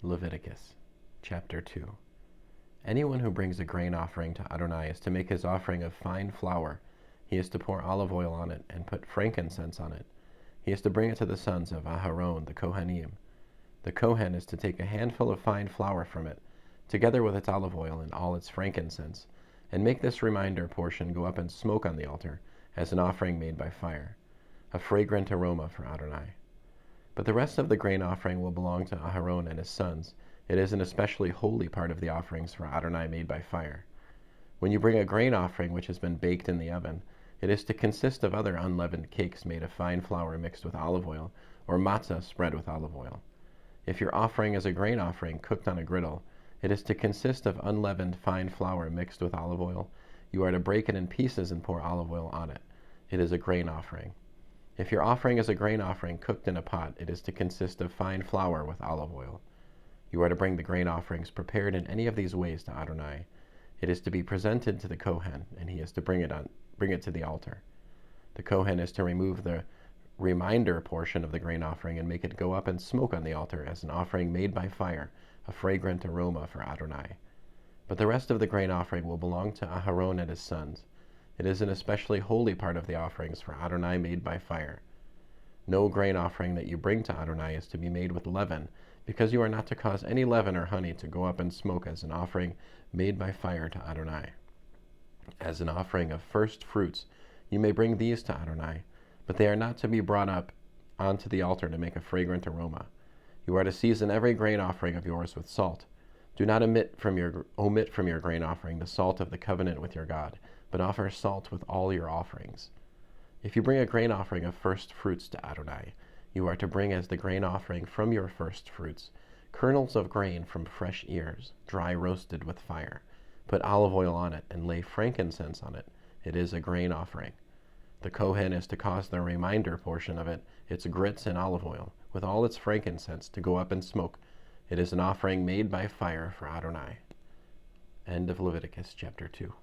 Leviticus chapter 2. Anyone who brings a grain offering to Adonai is to make his offering of fine flour. He is to pour olive oil on it and put frankincense on it. He is to bring it to the sons of Aharon, the cohanim. The cohen is to take a handful of fine flour from it, together with its olive oil and all its frankincense, and make this reminder portion go up and smoke on the altar as an offering made by fire, a fragrant aroma for Adonai. But the rest of the grain offering will belong to Aharon and his sons. It is an especially holy part of the offerings for Adonai made by fire. When you bring a grain offering which has been baked in the oven, it is to consist of other unleavened cakes made of fine flour mixed with olive oil, or matzah spread with olive oil. If your offering is a grain offering cooked on a griddle, it is to consist of unleavened fine flour mixed with olive oil. You are to break it in pieces and pour olive oil on it. It is a grain offering. If your offering is a grain offering cooked in a pot, it is to consist of fine flour with olive oil. You are to bring the grain offerings prepared in any of these ways to Adonai. It is to be presented to the cohen, and he is to bring it to the altar. The cohen is to remove the reminder portion of the grain offering and make it go up and smoke on the altar as an offering made by fire, a fragrant aroma for Adonai. But the rest of the grain offering will belong to Aharon and his sons. It is an especially holy part of the offerings for Adonai made by fire. No grain offering that you bring to Adonai is to be made with leaven, because you are not to cause any leaven or honey to go up and smoke as an offering made by fire to Adonai. As an offering of first fruits, you may bring these to Adonai, but they are not to be brought up onto the altar to make a fragrant aroma. You are to season every grain offering of yours with salt. Do not omit from your grain offering the salt of the covenant with your God, but offer salt with all your offerings. If you bring a grain offering of first fruits to Adonai, you are to bring as the grain offering from your first fruits kernels of grain from fresh ears, dry roasted with fire. Put olive oil on it and lay frankincense on it. It is a grain offering. The cohen is to cause the reminder portion of it, its grits and olive oil, with all its frankincense, to go up and smoke. It is an offering made by fire for Adonai. End of Leviticus chapter 2.